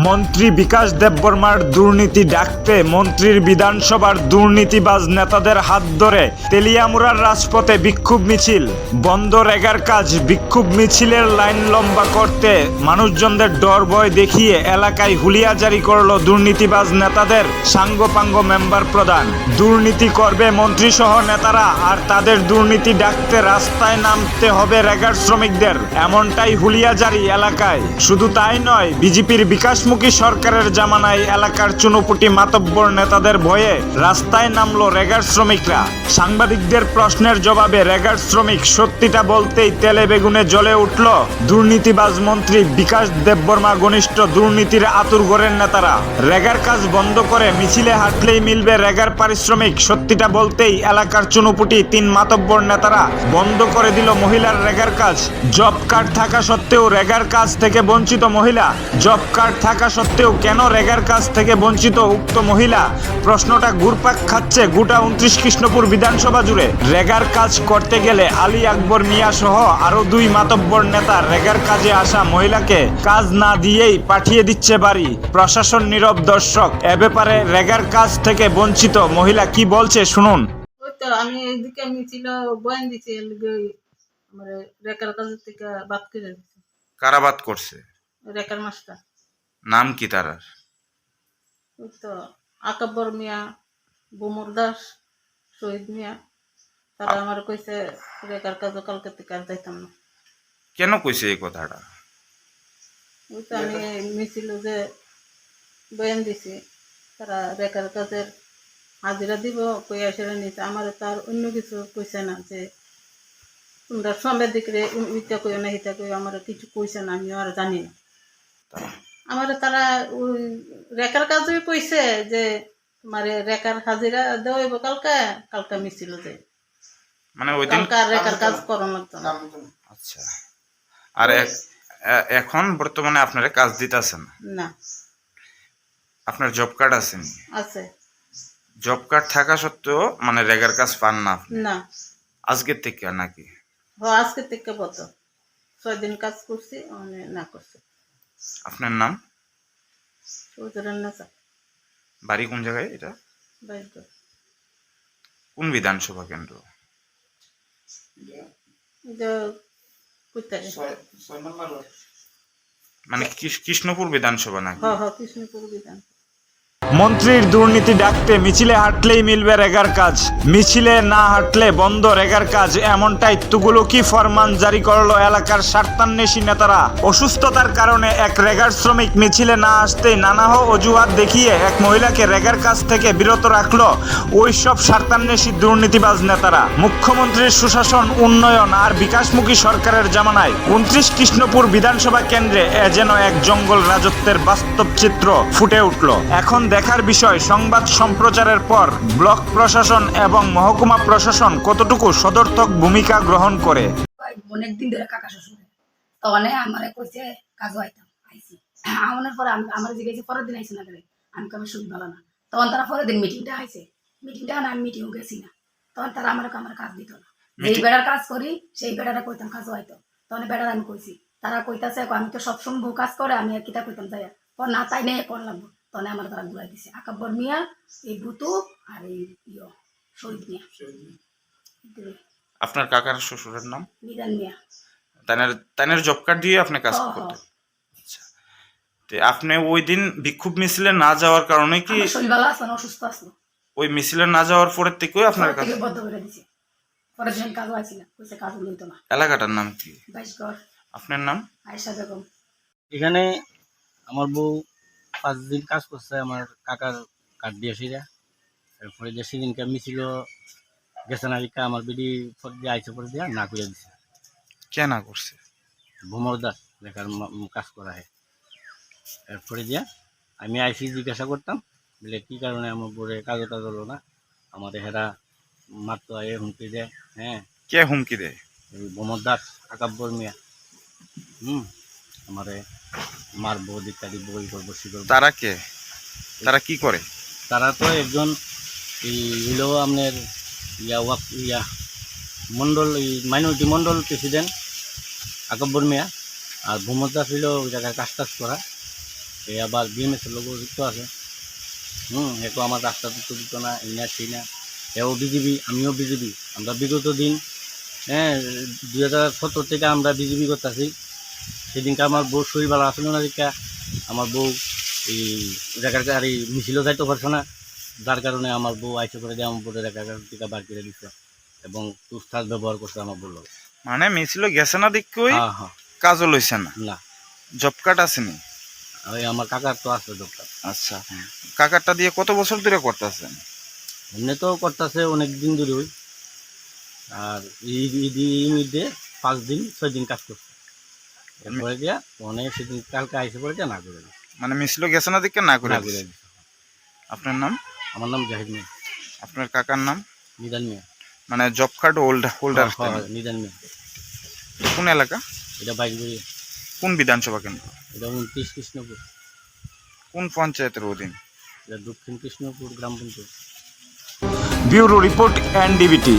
মন্ত্রী বিকাশ দেববর্মার দুর্নীতি ডাকতে মন্ত্রীর বিধানসভার দুর্নীতিবাজ নেতাদের হাত ধরে তেলিয়ামুড়ার রাজপথে বিক্ষোভ মিছিল। বন্ধ রেগার কাজ। বিক্ষোভ মিছিলের লাইন লম্বা করতে মানুষজনদের ডর ভয় দেখিয়ে এলাকায় হুলিয়া জারি করল দুর্নীতিবাজ নেতাদের সাঙ্গপাঙ্গ মেম্বার প্রধান। দুর্নীতি করবে মন্ত্রীসহ নেতারা, আর তাদের দুর্নীতি ডাকতে রাস্তায় নামতে হবে রেগার শ্রমিকদের, এমনটাই হুলিয়া জারি এলাকায়। শুধু তাই নয়, বিজেপির বিকাশমুখী সরকারের জামানায় এলাকার চুনোপুটি মাতব্বর নেতাদের ভয়ে রাস্তায় নামলো রেগার শ্রমিকরা। সাংবাদিকদের প্রশ্নের জবাবে রেগার শ্রমিক সত্যিটা বলতেই তেলে বেগুনে জ্বলে উঠল দুর্নীতিবাজ মন্ত্রী বিকাশ দেববর্মা ঘনিষ্ঠ দুর্নীতির আতুরঘরের নেতারা। রেগার কাজ বন্ধ করে মিছিলে হাঁটলেই মিলবে রেগার পারিশ্রমিক, সত্যিটা বলতেই এলাকার চুনোপুটি তিন মাতব্বর নেতারা বন্ধ করে দিল মহিলার রেগার কাজ। জব কার্ড থাকা সত্ত্বেও রেগার কাজ থেকে বঞ্চিত মহিলা। জব কার্ড থাকা সত্ত্বেও কেন রেগার কাজ থেকে বঞ্চিত উক্ত মহিলা? প্রশ্নটা ঘুরপাক খাচ্ছে গোটা 29 কৃষ্ণপুর বিধানসভা জুড়ে। রেগার কাজ করতে গেলে আলী আকবর মিয়া সহ আরো দুই মাতব্বর নেতা রেগার কাজে আসা মহিলাকে কাজ না দিয়েই পাঠিয়ে দিচ্ছে বাড়ি। প্রশাসন নীরব দর্শক। এ ব্যাপারে রেগার কাজ থেকে বঞ্চিত মহিলা কি বলছে শুনুন। ওই তো আমি এইদিকে মিছিল বয়ান দিছি, আমার রেকার কাজের থেকে বাদ করে দিছি। কারা বাদ করছে? রেকার মাস্টার নাম কি তারার? ওই তো আকাব্বর মিয়া, বুমর দাস, শহীদ মিয়া। তারা আমার কইছে রেকার কাজও কালকে থেকে আর যাইতাম না। কেন কইছে এই কথাটা? ওই তো আমি মিছিল যে বয়ান দিছি, তারা রেকার কাজের হাজিরা দিব কইয়া সেটা নিছে। আমার তার অন্য কিছু কইছে না যে তোমরা সমের দিকে ইটা কইও না হিটা কইও, আমার কিছু কইছে না, আমিও আর জানি না। আমার তারা ওই রেকার কাজে কইছে যে তোমার রেকার হাজিরা দেওয়াইব কালকে, কালকে মিছিল যে মানে ওই দিন কালকে রেকার কাজ করন লাগতো না। আচ্ছা। আর এখন বর্তমানে আপনারা কাজ দিতেছেন না? আপনার জব কার্ড আছে নি? আছে। জব কার্ড থাকা সত্ত্বেও মানে রেগার কাজ পান না আপনি? না। আজকের থেকে নাকি? আজকে থেকে কত 6 দিন কাজ করছি, মানে না করছি। আপনার নাম? চৌধুরী না স্যার। বাড়ি কোন জায়গায় এটা? বাইরে কোন বিধানসভা কেন্দ্র? মানে কৃষ্ণপুর বিধানসভা নাকি? কৃষ্ণপুর বিধান। মন্ত্রীর দুর্নীতি ডাকতে মিছিলে হাঁটলেই মিলবে রেগার কাজ, মিছিলে না হাঁটলে বন্ধ রেগার কাজ, এমনটাই তুগুলকি ফরমান জারি করলো এলাকার স্বার্থান্বেষী নেতারা। অসুস্থতার কারণে এক রেগার শ্রমিক মিছিলে না আসতেই নানাহ অজুহাত দেখিয়ে এক মহিলাকে রেগার কাজ থেকে বিরত রাখলো ওই সব স্বার্থান্বেষী দুর্নীতিবাজ নেতারা। মুখ্যমন্ত্রীর সুশাসন, উন্নয়ন আর বিকাশমুখী সরকারের জামানায় 29 কৃষ্ণপুর বিধানসভা কেন্দ্রে যেন এক জঙ্গল রাজত্বের বাস্তব চিত্র ফুটে উঠল। এখন দেখার বিষয় সংবাদ সম্প্রচারের পর ব্লক প্রশাসন এবং মহকুমা প্রশাসন কতটুকু সদর্থক ভূমিকা গ্রহণ করে। অনেকদিন ধরে কাকা শ্বশুর তখন আমার কইছে কাজ হইতাম আইসি আমার পরে আমার জিজ্ঞাসা পরের দিন আইসি না করে, আমি আমার শরীর ভালো না। তখন তারা পরের দিন মিটিংটা আইসে, মিটিংটা না আমি মিটিংও গেছি না। তখন তারা আমার কাজ দিত না। যেই বেড়ার কাজ করি সেই বেড়াটা কইতাম কাজ হইতো। তখন বেড়ার আমি কইছি, তারা কইতাছে আমি তো সবসময় বউ কাজ করে, আমি আর কিতা কইতাম যাই না তাই নেই কোন লাগবো। তখন আমার তারা ঘুরাই দিছে আকাব্বর মিয়া, এই বুতু আর এই শহীদ মিয়া। আপনার কাকার শ্বশুরের নাম? বিধান মিয়া। তানের জব কার্ড দিয়ে আপনি কাজ করতেন? আচ্ছা। তো আপনি ওই দিন বিক্ষোভ মিছিলে না যাওয়ার কারণে কি শরীর ভালো আছে না অসুস্থ আছে? ওই মিছিলে না যাওয়ার পরের থেকেই আপনার কাছে বদ্ধ করে দিছে। পরের দিন কাজ হয়েছিল না, কইছে কাজ লইতো না। এলাকাটার নাম কি? বাইশগড়। আপনার নাম? আয়েশা বেগম। এখানে আমার বউ 5 দিন কাজ করছে আমার কাকার কার্ড দিয়ে সেটা। এরপরে যে সেদিনকে মিছিল গেছে না রিকা আমার বিডি দিয়ে আইসে পরে দিয়া না করে দিছে। কে না করছে? ভোমর দাস লেখার কাজ করা হয়। এরপরে দিয়া আমি আইসি জিজ্ঞাসা করতাম বলে কী কারণে আমার বউরে কাজও টাজ হলো না, আমাদের হেরা মারতো আয়ে হুমকি দেয়। হ্যাঁ, কে হুমকি দেয়? এই ভোমর দাস, আকাব্বর মিয়া। আমারে মারবো, ইত্যাদি বই করবো, সি করবো। তারা কে? তারা কি করে? তারা তো একজন এই হইল আপনার মন্ডল, এই মাইনরিটি মন্ডল প্রেসিডেন্ট আকাব্বর মিয়া, আর ভোমর দাস হইল ওই জায়গায় কাজ টাজ করা। এ আবার বিএমএসের লোক যুক্ত আছে। একটু আমার রাস্তা দিত না, এই না সেই না। এও বিজেপি, আমিও বিজেপি। আমরা বিগত দিন 2017 থেকে আমরা বিজেপি করতেছি। সেদিনকে আমার বউ শরীর ভালো আসলো না দিকা, আমার বউ এই রেখার গাড়ি মিছিলও যাইতে পারছে না, যার কারণে আমার বউ আইসে করে দিয়ে আমার বোর্ডের রেখার টিকা বার করে দিচ্ছে এবং তুস্তাজ ব্যবহার করছে আমার বউ। মানে মিছিল গেছে না দেখই হ্যাঁ হ্যাঁ, কাজও লইছে না। না জব কার্ড আসেনি? ওই আমার কাকার তো আছে দরকার। আচ্ছা, কাকারটা দিয়ে কত বছর ধরে করতেছেন? এমনি তো করতেছে অনেক দিন ধরেই, আর ঈদে 5 দিন 6 দিন কাজ করছে। এরপরে দিয়া অনেক সেদিন কালকে আইসে পরে দিয়া না করে দিচ্ছে। মানে মিছিল গেছে না দেখে না করে না করে দিছে। দিচ্ছে। আপনার নাম? আমার নাম জাহিদ মিয়া, আপনার কাকার নাম? নিদান মিয়া। মানে জব কার্ড হোল্ডার নিদান মিয়া। কোন এলাকা? এটা বাইকগুড়ি, কোন বিধানসভা কেন্দ্র? এটা 29 কৃষ্ণপুর, কোন পঞ্চায়েতের অধীন? এটা দক্ষিণ কৃষ্ণপুর গ্রাম পঞ্চায়েত। Bureau report, এনডিবিটি।